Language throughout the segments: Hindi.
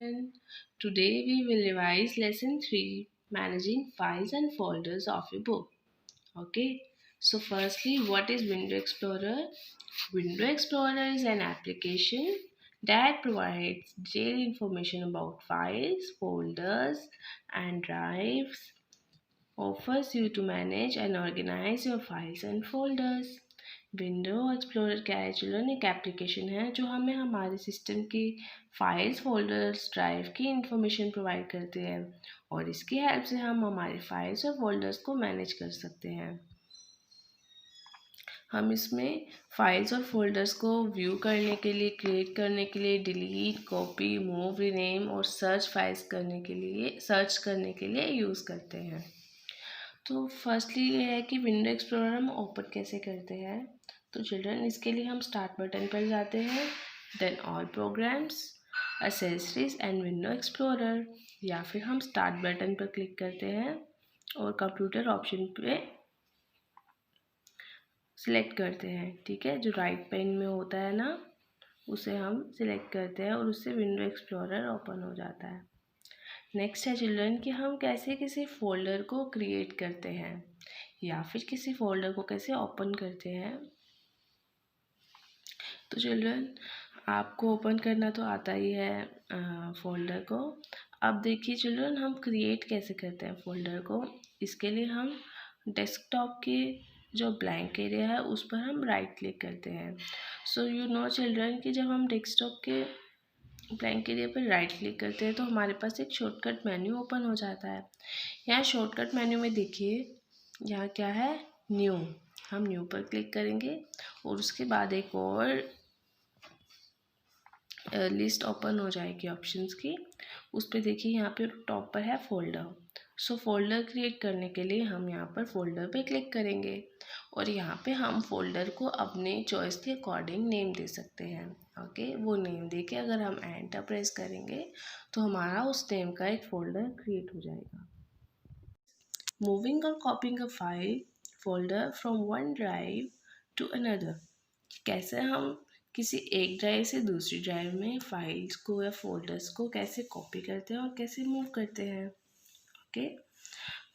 And today we will revise lesson 3, managing files and folders of your book. Okay, so firstly, what is Window Explorer? Window Explorer is an application that provides detailed information about files, folders, and drives, offers you to manage and organize your files and folders. Window explorer क्या है चिल्ड्रन? एक एप्लीकेशन है जो हमें हमारे सिस्टम की फाइल्स, फोल्डर्स, ड्राइव की इंफॉर्मेशन प्रोवाइड करते हैं और इसकी हेल्प से हम हमारे फाइल्स और फोल्डर्स को मैनेज कर सकते हैं। हम इसमें फाइल्स और फोल्डर्स को व्यू करने के लिए, क्रिएट करने के लिए, डिलीट, कॉपी, मूव, रीनेम और सर्च फाइल्स करने के लिए यूज़ करते हैं। तो फर्स्टली ये है कि विंडो एक्सप्लोरर हम ओपन कैसे करते हैं। तो चिल्ड्रन, इसके लिए हम स्टार्ट बटन पर जाते हैं, then all programs, accessories and window explorer, या फिर हम स्टार्ट बटन पर क्लिक करते हैं और कंप्यूटर ऑप्शन पे सिलेक्ट करते हैं। ठीक है, जो राइट पैन में होता है ना, उसे हम सिलेक्ट करते हैं और उससे विंडो एक्सप्लोरर ओपन हो जाता है। नेक्स्ट है चिल्ड्रन कि हम कैसे किसी फोल्डर को क्रिएट करते हैं या फिर किसी फोल्डर को कैसे ओपन करते हैं। तो चिल्ड्रन, आपको ओपन करना तो आता ही है फोल्डर को। अब देखिए चिल्ड्रन, हम क्रिएट कैसे करते हैं फोल्डर को। इसके लिए हम डेस्कटॉप के जो ब्लैंक एरिया है उस पर हम राइट क्लिक करते हैं। सो यू नो चिल्ड्रन कि जब हम डेस्कटॉप के ब्लैंक एरिया पर राइट क्लिक करते हैं तो हमारे पास एक शॉर्टकट मेन्यू ओपन हो जाता है। यहाँ शॉर्टकट मेन्यू में देखिए, यहाँ क्या है, न्यू। हम न्यू पर क्लिक करेंगे और उसके बाद एक और लिस्ट ओपन हो जाएगी ऑप्शंस की। उस पर देखिए, यहाँ पे टॉप पर है फोल्डर। सो फोल्डर क्रिएट करने के लिए हम यहाँ पर फोल्डर पे क्लिक करेंगे और यहाँ पे हम फोल्डर को अपने चॉइस के अकॉर्डिंग नेम दे सकते हैं। ओके, वो नेम देके अगर हम एंटर प्रेस करेंगे तो हमारा उस नेम का एक फोल्डर क्रिएट हो जाएगा। मूविंग और copying a file folder from one drive to another, कैसे हम किसी एक ड्राइव से दूसरी ड्राइव में फाइल्स को या फोल्डर्स को कैसे कॉपी करते हैं और कैसे मूव करते हैं। ओके,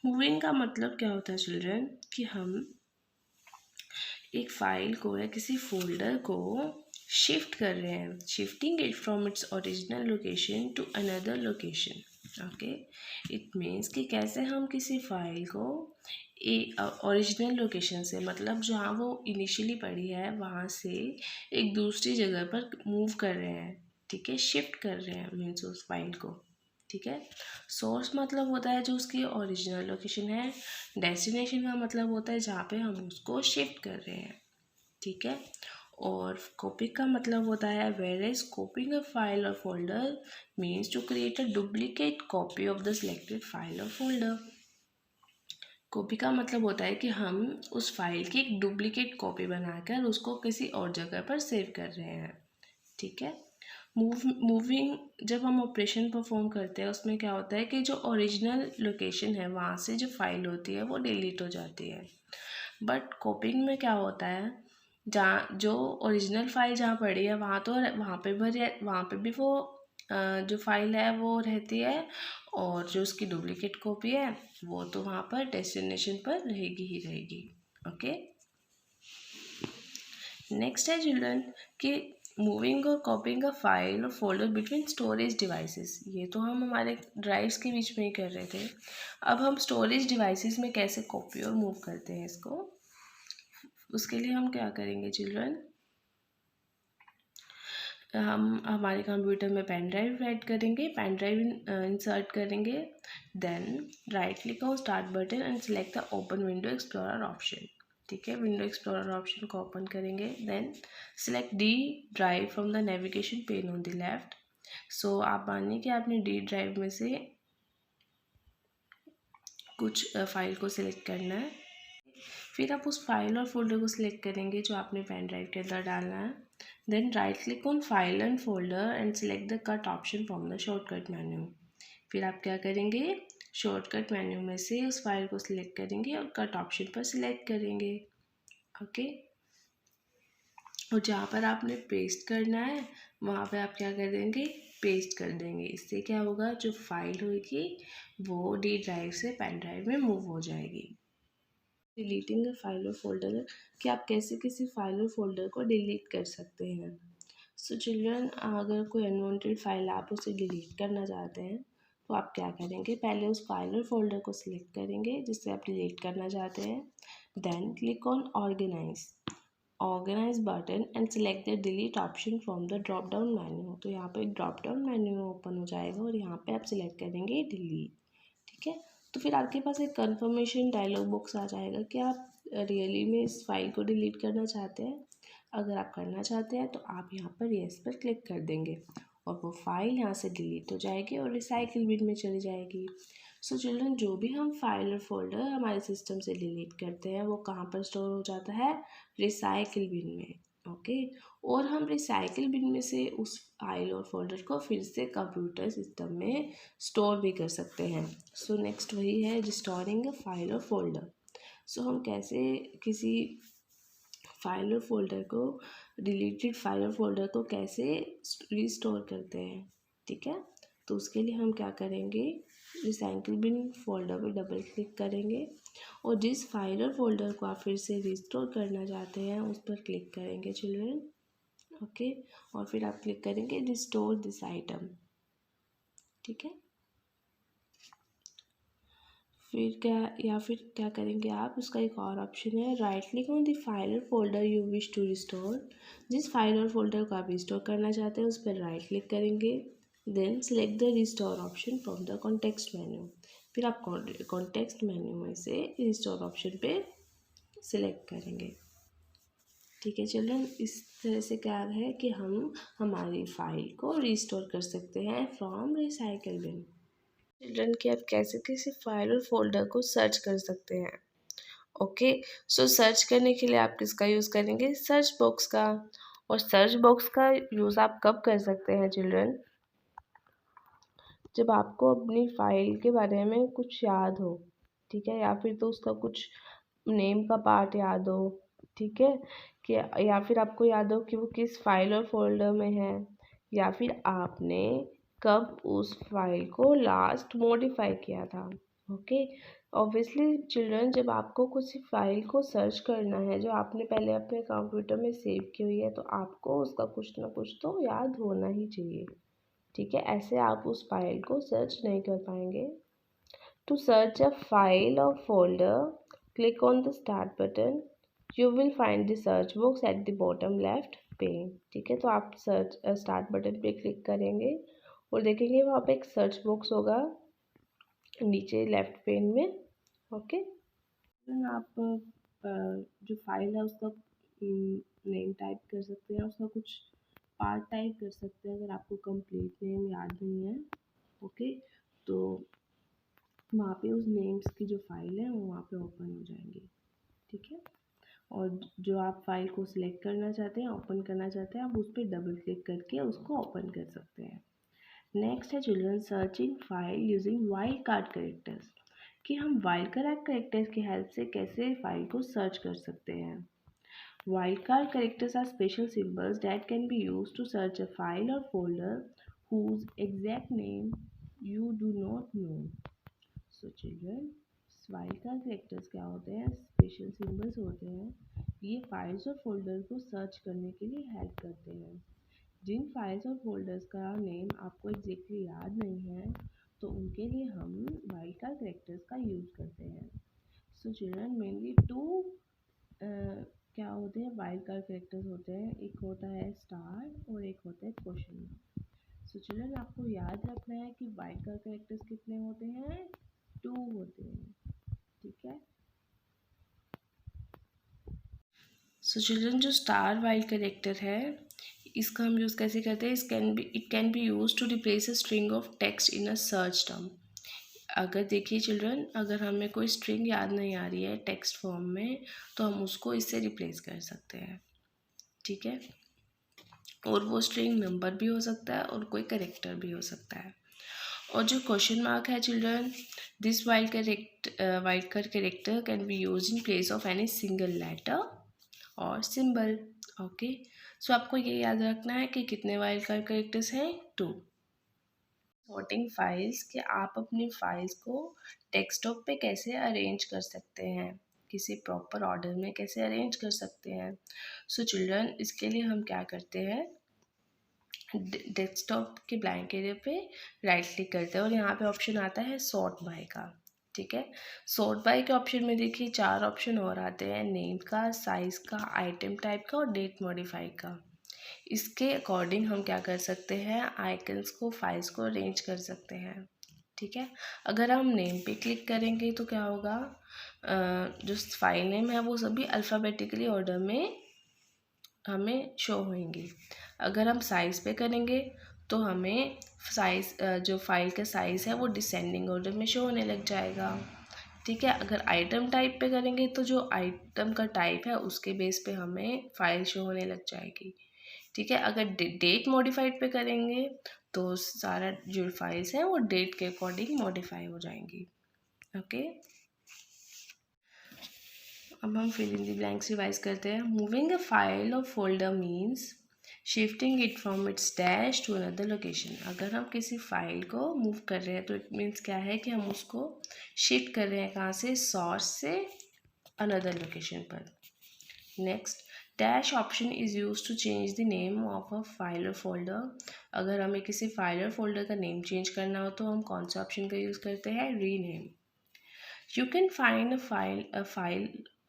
मूविंग का मतलब क्या होता है चिल्ड्रन कि हम एक फाइल को या किसी फोल्डर को शिफ्ट कर रहे हैं, shifting it from its original location to another location. Okay, it means कि कैसे हम किसी फाइल को ओरिजिनल लोकेशन से, मतलब जहाँ वो इनिशियली पड़ी है वहाँ से एक दूसरी जगह पर मूव कर रहे हैं। ठीक है, शिफ्ट कर रहे हैं मीन्स उस फाइल को। ठीक है, सोर्स मतलब होता है जो उसकी ओरिजिनल लोकेशन है, डेस्टिनेशन का मतलब होता है जहाँ पे हम उसको शिफ्ट कर रहे हैं। ठीक है, और कॉपी का मतलब होता है where is copying a file और folder means to create a duplicate copy of the selected file और फोल्डर। कॉपी का मतलब होता है कि हम उस फाइल की एक डुप्लीकेट कॉपी बनाकर उसको किसी और जगह पर सेव कर रहे हैं। ठीक है, मूविंग जब हम ऑपरेशन परफॉर्म करते हैं उसमें क्या होता है कि जो ओरिजिनल लोकेशन है वहाँ से जो फाइल होती है वो डिलीट हो जाती है। बट कॉपिंग में क्या होता है, जहाँ जो ओरिजिनल फाइल जहाँ पड़ी है वहाँ पे भी वो जो फाइल है वो रहती है और जो उसकी डुप्लीकेट कॉपी है वो तो वहाँ पर डेस्टिनेशन पर रहेगी ही रहेगी। ओके, नेक्स्ट है चिल्ड्रन कि मूविंग और कॉपिंग अ फाइल और फोल्डर बिटवीन स्टोरेज डिवाइसेस। ये तो हम हमारे ड्राइव्स के बीच में ही कर रहे थे। अब हम स्टोरेज डिवाइसेस में कैसे कॉपी और मूव करते हैं इसको, उसके लिए हम क्या करेंगे चिल्ड्रन, हम हमारे कंप्यूटर में पेन ड्राइव ऐड करेंगे, पेन ड्राइव इंसर्ट करेंगे, then right click on start button and select the open window explorer option. ठीक है, विंडो एक्सप्लोरर ऑप्शन को ओपन करेंगे, then select D drive from the navigation pane on the left. So आप मानिए कि आपने डी ड्राइव में से कुछ फाइल को सिलेक्ट करना है, फिर आप उस फाइल और फोल्डर को सिलेक्ट करेंगे जो आपने पेन ड्राइव के अंदर डालना है। Then right click on file and folder and select the cut option from the shortcut menu. फिर आप क्या करेंगे, शॉर्टकट मेन्यू में से उस फाइल को सिलेक्ट करेंगे और कट ऑप्शन पर सिलेक्ट करेंगे। ओके, और जहाँ पर आपने पेस्ट करना है वहाँ पे आप क्या कर देंगे, पेस्ट कर देंगे। इससे क्या होगा, जो फाइल होगी वो डी ड्राइव से पेन ड्राइव में मूव हो जाएगी। डिलीटिंग द फाइल और फोल्डर, कि आप कैसे किसी फाइल और फोल्डर को डिलीट कर सकते हैं। सो चिल्ड्रन, अगर कोई अनवांटेड फाइल आप उसे डिलीट करना चाहते हैं तो आप क्या करेंगे, पहले उस फाइल और फोल्डर को सिलेक्ट करेंगे जिससे आप डिलीट करना चाहते हैं। Then click on organise button and select the delete option from the drop down menu. तो यहाँ पे एक ड्रॉप डाउन मेन्यू ओपन हो जाएगा और यहाँ पे आप सिलेक्ट करेंगे डिलीट। ठीक है, तो फिर आपके पास एक कंफर्मेशन डायलॉग बॉक्स आ जाएगा कि आप रियली में इस फाइल को डिलीट करना चाहते हैं। अगर आप करना चाहते हैं तो आप यहाँ पर येस पर क्लिक कर देंगे और वो फाइल यहाँ से डिलीट हो जाएगी और रिसाइकिल बिन में चली जाएगी। सो चिल्ड्रन, जो भी हम फाइल और फोल्डर हमारे सिस्टम से डिलीट करते हैं वो कहाँ पर स्टोर हो जाता है, रिसाइकिल बिन में। ओके, और हम रिसाइकिल बिन में से उस फाइल और फोल्डर को फिर से कंप्यूटर सिस्टम में स्टोर भी कर सकते हैं। सो नेक्स्ट वही है रिस्टोरिंग अ फाइल और फोल्डर। सो हम कैसे किसी फाइल और फोल्डर को, डिलीटेड फाइल और फोल्डर को कैसे रिस्टोर करते हैं। ठीक है, तो उसके लिए हम क्या करेंगे, रिसाइकिल बिन फोल्डर पर डबल क्लिक करेंगे और जिस फाइल और फोल्डर को आप फिर से रिस्टोर करना चाहते हैं उस पर क्लिक करेंगे चिल्ड्रन। ओके, और फिर आप क्लिक करेंगे रिस्टोर दिस आइटम। ठीक है, फिर क्या करेंगे आप, उसका एक और ऑप्शन है, right click on the file और folder you wish to restore. जिस फाइल और फोल्डर को आप रिस्टोर करना चाहते हैं उस पर राइट क्लिक करेंगे। Then select the restore option from the context menu. फिर आप कॉन्टेक्स्ट मेन्यू में से रिस्टोर ऑप्शन पे सिलेक्ट करेंगे। ठीक है चिल्ड्रन, इस तरह से क्या है कि हम हमारी फाइल को रिस्टोर कर सकते हैं फ्रॉम रिसाइकिल बिन। चिल्ड्रन, की आप कैसे किसी फाइल और फोल्डर को सर्च कर सकते हैं। ओके, सो सर्च करने के लिए आप किसका यूज़ करेंगे, सर्च बॉक्स का। और सर्च बॉक्स का यूज़ आप कब कर सकते हैं चिल्ड्रन, जब आपको अपनी फाइल के बारे में कुछ याद हो। ठीक है, या फिर तो उसका कुछ नेम का पार्ट याद हो। ठीक है, कि या फिर आपको याद हो कि वो किस फाइल और फोल्डर में है, या फिर आपने कब उस फाइल को लास्ट मॉडिफाई किया था। ओके, ऑब्वियसली चिल्ड्रन, जब आपको कुछ फाइल को सर्च करना है जो आपने पहले अपने कंप्यूटर में सेव की हुई है तो आपको उसका कुछ ना कुछ तो याद होना ही चाहिए। ठीक है, ऐसे आप उस फाइल को सर्च नहीं कर पाएंगे। टू सर्च अ फाइल और folder, click on the start button. You will find the search box at the bottom left pen. ठीक है, तो आप सर्च स्टार्ट बटन पे क्लिक करेंगे और देखेंगे वहाँ पे एक सर्च बॉक्स होगा नीचे लेफ्ट पेन में। ओके, आप जो फाइल है उसका नेम टाइप कर सकते हैं, उसका कुछ पार्ट टाइप कर सकते हैं अगर आपको कंप्लीट नेम याद नहीं है। ओके, तो वहाँ पे उस नेम्स की जो फाइल है वो वहाँ पे ओपन हो जाएंगी। ठीक है, और जो आप फाइल को सिलेक्ट करना चाहते हैं, ओपन करना चाहते हैं, आप उस पर डबल क्लिक करके उसको ओपन कर सकते हैं। नेक्स्ट है children, searching file using wild card characters, कि हम वाइल्ड कार्ड कैरेक्टर्स की हेल्प से कैसे फाइल को सर्च कर सकते हैं। Wild card characters are special symbols that can be used to search a file और folder whose exact name you do not know. So children, wild card characters क्या होते हैं, स्पेशल सिंबल्स होते हैं। ये फाइल्स और फोल्डर को सर्च करने के लिए हेल्प करते हैं। जिन फाइल्स और फोल्डर्स का नेम आपको एग्जैक्टली याद नहीं है तो उनके लिए हम वाइल्ड कार्ड कैरेक्टर्स का यूज़ करते हैं। सो चिल्ड्रन, मेनली टू क्या होते हैं, वाइल्ड कार्ड कैरेक्टर्स होते हैं, एक होता है स्टार और एक होता है क्वेश्चन मार्क। सो चिल्ड्रन, आपको याद रखना है कि वाइल्ड कार्ड कैरेक्टर्स कितने होते हैं, 2 होते हैं। ठीक है, सो चिल्ड्रन, जो स्टार वाइल्ड कैरेक्टर है इसका हम यूज़ कैसे करते हैं, it can be use to replace a string of text in a search term. अगर देखिए चिल्ड्रन, अगर हमें कोई स्ट्रिंग याद नहीं आ रही है टेक्स्ट फॉर्म में तो हम उसको इससे रिप्लेस कर सकते हैं। ठीक है, और वो स्ट्रिंग नंबर भी हो सकता है और कोई कैरेक्टर भी हो सकता है। और जो क्वेश्चन मार्क है children, this wild card character can be use in place of any single letter और सिंबल। ओके, सो आपको ये याद रखना है कि कितने वाइल्ड कार्ड कैरेक्टर्स हैं, 2। सॉर्टिंग फाइल्स कि आप अपनी फाइल्स को डेस्कटॉप पे कैसे अरेंज कर सकते हैं, किसी प्रॉपर ऑर्डर में कैसे अरेंज कर सकते हैं। सो चिल्ड्रन, इसके लिए हम क्या करते हैं, डेस्कटॉप के ब्लैंक एरिया पे राइट क्लिक करते हैं और यहाँ पे ऑप्शन आता है सॉर्ट बाय का। ठीक है, सॉर्ट बाय के ऑप्शन में देखिए 4 ऑप्शन और आते हैं, नेम का, साइज़ का, आइटम टाइप का और डेट मॉडिफाई का। इसके अकॉर्डिंग हम क्या कर सकते हैं, आइकन्स को, फाइल्स को अरेंज कर सकते हैं। ठीक है, अगर हम नेम पे क्लिक करेंगे तो क्या होगा, जो फाइल नेम है वो सभी अल्फ़ाबेटिकली ऑर्डर में हमें शो होंगी। अगर हम साइज़ पे करेंगे तो हमें साइज़, जो फाइल का साइज़ है वो डिसेंडिंग ऑर्डर में शो होने लग जाएगा। ठीक है, अगर आइटम टाइप पे करेंगे तो जो आइटम का टाइप है उसके बेस पे हमें फाइल शो होने लग जाएगी। ठीक है, अगर डेट मॉडिफाइड पे करेंगे तो सारा जो फाइल्स हैं वो डेट के अकॉर्डिंग मॉडिफाई हो जाएंगी। ओके, अब हम fill in the blanks revise करते हैं। मूविंग अ फाइल और folder means shifting it from its dash to another location. अगर हम किसी फाइल को मूव कर रहे हैं तो इट मीन्स क्या है कि हम उसको शिफ्ट कर रहे हैं, कहाँ से, सोर्स से अनदर लोकेशन पर। Next, dash option is use to change the name of a file और फोल्डर। अगर हमें किसी फाइल और फोल्डर का नेम चेंज करना हो तो हम कौन सा ऑप्शन का यूज़ करते हैं, rename. You can find a file,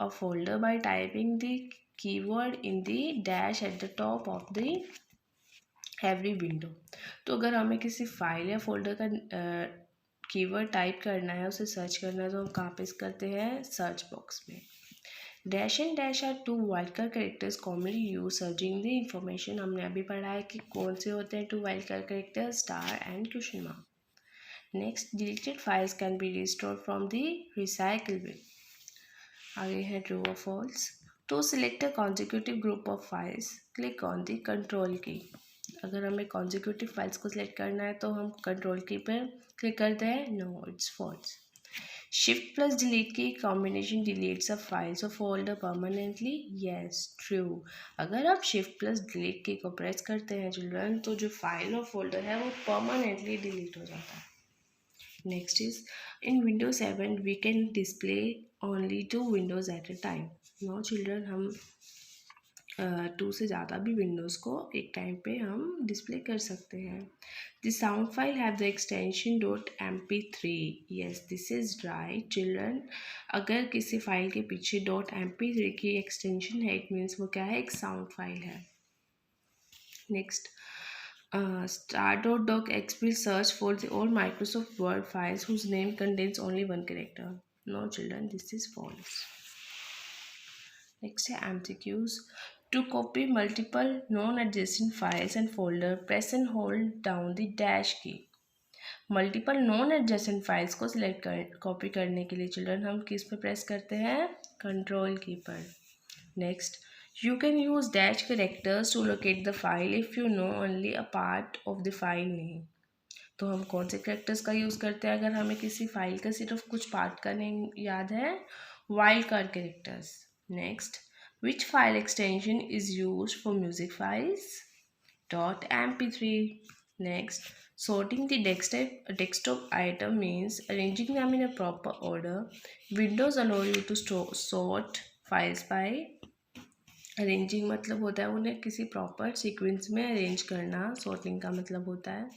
a folder by typing the keyword in the dash at the top of the every window. तो अगर हमें किसी फाइल या फोल्डर का कीवर्ड टाइप करना है, उसे सर्च करना है, तो हम कहाँ पे करते हैं, सर्च बॉक्स में। Dash and dash are two wildcard characters commonly use searching the information. हमने अभी पढ़ा है कि कौन से होते हैं two wildcard character, star and question mark. Next, deleted files can be restored from the recycle bin. आगे है ट्रू और false. To select a consecutive group of files click on the control key. अगर हमें कॉन्जिक्यूटिव फाइल्स को सिलेक्ट करना है तो हम कंट्रोल की पर क्लिक करते हैं, no it's false. Shift plus delete key combination deletes a files और फोल्डर परमानेंटली, येस ट्रू। अगर आप शिफ्ट प्लस डिलीट की को प्रेस करते हैं चिल्ड्रन तो जो फाइल और फोल्डर है वो परमानेंटली डिलीट हो जाता है। Next is, in Windows 7 we can display only 2 windows at a time. Now children, हम 2 से ज़्यादा भी विंडोज़ को एक टाइम पे हम डिस्प्ले कर सकते हैं। The sound file have the extension .mp3. Yes, this is right children. अगर किसी फाइल के पीछे .mp3 की एक्सटेंशन है, इट मीन्स वो क्या है, एक साउंड फाइल है। Next, star.docx will search for the all Microsoft Word files whose name contains only one character. No children, this is false. Next है MCQs. To copy multiple non-adjacent files and folder, press and hold down the dash key. Multiple non adjacent files को सिलेक्ट कॉपी करने के लिए चिल्ड्रन हम किस पे प्रेस करते हैं, कंट्रोल की पर। Next, you can use dash characters to locate the file if you know only a part of the file name. तो हम कौन से करेक्टर्स का यूज़ करते हैं अगर हमें किसी फाइल का सिर्फ कुछ पार्ट का नेम याद है, wild card characters. Next, which file extension is use for music files, .mp3. Next, sorting the desktop item means arranging them in a proper order. Windows allow you to sort files by arranging मतलब होता है उन्हें किसी प्रॉपर सीक्वेंस में अरेंज करना, सॉर्टिंग का मतलब होता है।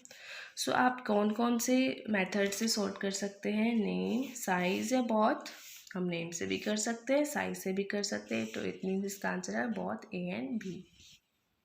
सो आप कौन कौन से मेथड से सॉर्ट कर सकते हैं, नेम, साइज़ या बॉथ। हम नेम से भी कर सकते हैं, साइज से भी कर सकते हैं, तो इट मीन्स इसका आंसर है बॉथ, ए एंड बी।